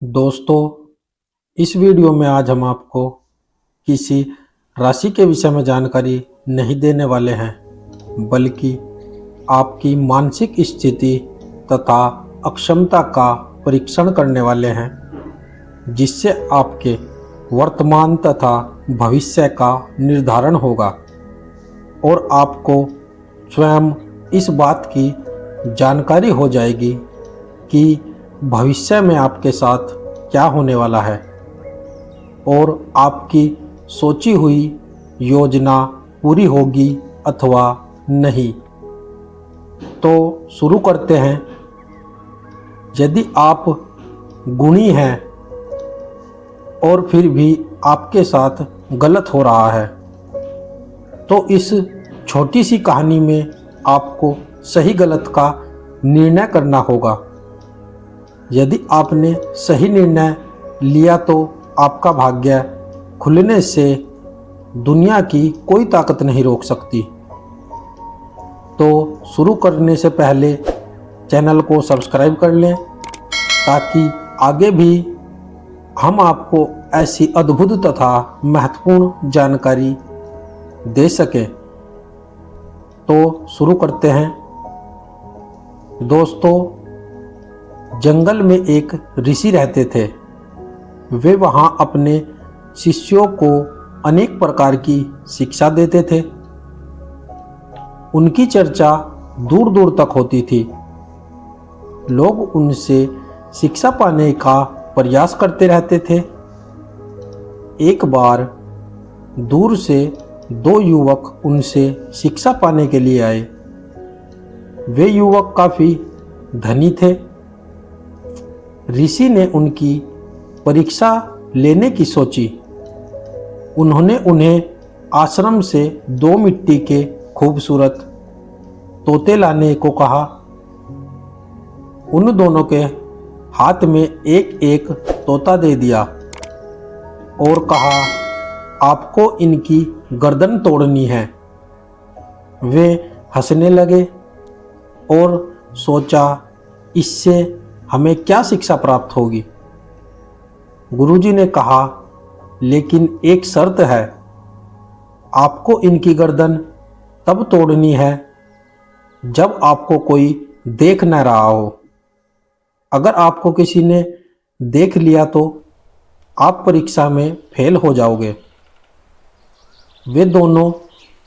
दोस्तों, इस वीडियो में आज हम आपको किसी राशि के विषय में जानकारी नहीं देने वाले हैं, बल्कि आपकी मानसिक स्थिति तथा अक्षमता का परीक्षण करने वाले हैं, जिससे आपके वर्तमान तथा भविष्य का निर्धारण होगा और आपको स्वयं इस बात की जानकारी हो जाएगी कि भविष्य में आपके साथ क्या होने वाला है और आपकी सोची हुई योजना पूरी होगी अथवा नहीं। तो शुरू करते हैं। यदि आप गुणी हैं और फिर भी आपके साथ गलत हो रहा है, तो इस छोटी सी कहानी में आपको सही गलत का निर्णय करना होगा। यदि आपने सही निर्णय लिया तो आपका भाग्य खुलने से दुनिया की कोई ताकत नहीं रोक सकती। तो शुरू करने से पहले चैनल को सब्सक्राइब कर लें, ताकि आगे भी हम आपको ऐसी अद्भुत तथा महत्वपूर्ण जानकारी दे सकें। तो शुरू करते हैं। दोस्तों, जंगल में एक ऋषि रहते थे। वे वहाँ अपने शिष्यों को अनेक प्रकार की शिक्षा देते थे। उनकी चर्चा दूर दूर तक होती थी। लोग उनसे शिक्षा पाने का प्रयास करते रहते थे। एक बार दूर से दो युवक उनसे शिक्षा पाने के लिए आए। वे युवक काफ़ी धनी थे। ऋषि ने उनकी परीक्षा लेने की सोची। उन्होंने उन्हें आश्रम से 2 मिट्टी के खूबसूरत तोते लाने को कहा। उन दोनों के हाथ में एक एक तोता दे दिया और कहा, आपको इनकी गर्दन तोड़नी है। वे हंसने लगे और सोचा, इससे हमें क्या शिक्षा प्राप्त होगी। गुरुजी ने कहा, लेकिन एक शर्त है, आपको इनकी गर्दन तब तोड़नी है जब आपको कोई देख न रहा हो। अगर आपको किसी ने देख लिया तो आप परीक्षा में फेल हो जाओगे। वे दोनों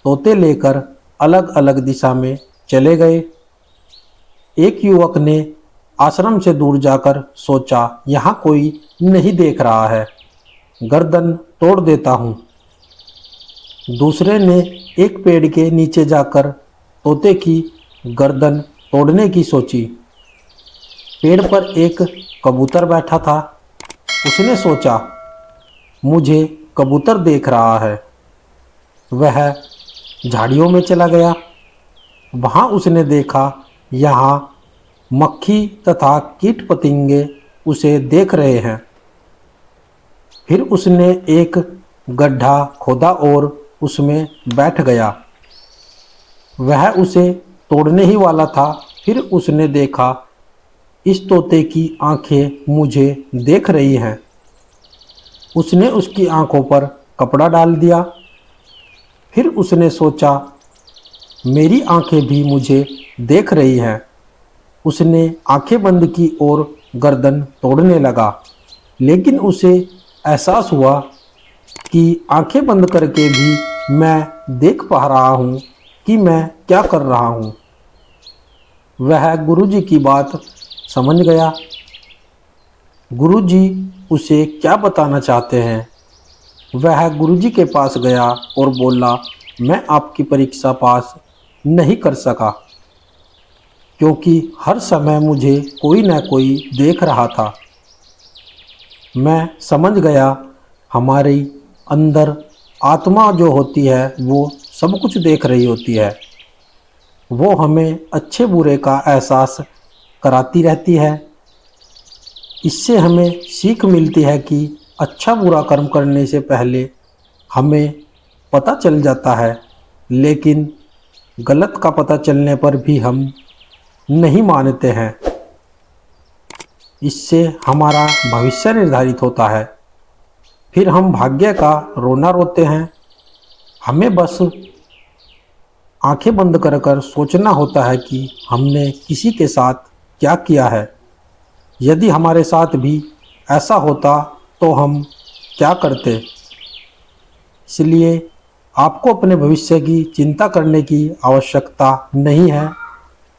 तोते लेकर अलग अलग दिशा में चले गए। एक युवक ने आश्रम से दूर जाकर सोचा, यहाँ कोई नहीं देख रहा है, गर्दन तोड़ देता हूँ। दूसरे ने एक पेड़ के नीचे जाकर तोते की गर्दन तोड़ने की सोची। पेड़ पर एक कबूतर बैठा था। उसने सोचा, मुझे कबूतर देख रहा है। वह झाड़ियों में चला गया। वहाँ उसने देखा, यहाँ मक्खी तथा कीट पतंगे उसे देख रहे हैं। फिर उसने एक गड्ढा खोदा और उसमें बैठ गया। वह उसे तोड़ने ही वाला था। फिर उसने देखा, इस तोते की आंखें मुझे देख रही हैं। उसने उसकी आंखों पर कपड़ा डाल दिया। फिर उसने सोचा, मेरी आंखें भी मुझे देख रही हैं। उसने आंखें बंद की और गर्दन तोड़ने लगा, लेकिन उसे एहसास हुआ कि आंखें बंद करके भी मैं देख पा रहा हूँ कि मैं क्या कर रहा हूँ। वह गुरुजी की बात समझ गया। गुरुजी उसे क्या बताना चाहते हैं। वह गुरुजी के पास गया और बोला, मैं आपकी परीक्षा पास नहीं कर सका, क्योंकि हर समय मुझे कोई न कोई देख रहा था। मैं समझ गया, हमारी अंदर आत्मा जो होती है वो सब कुछ देख रही होती है। वो हमें अच्छे बुरे का एहसास कराती रहती है। इससे हमें सीख मिलती है कि अच्छा बुरा कर्म करने से पहले हमें पता चल जाता है, लेकिन गलत का पता चलने पर भी हम नहीं मानते हैं। इससे हमारा भविष्य निर्धारित होता है। फिर हम भाग्य का रोना रोते हैं। हमें बस आंखें बंद कर कर सोचना होता है कि हमने किसी के साथ क्या किया है। यदि हमारे साथ भी ऐसा होता तो हम क्या करते। इसलिए आपको अपने भविष्य की चिंता करने की आवश्यकता नहीं है।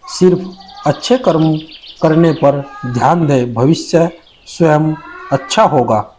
सिर्फ अच्छे कर्म करने पर ध्यान दें, भविष्य स्वयं अच्छा होगा।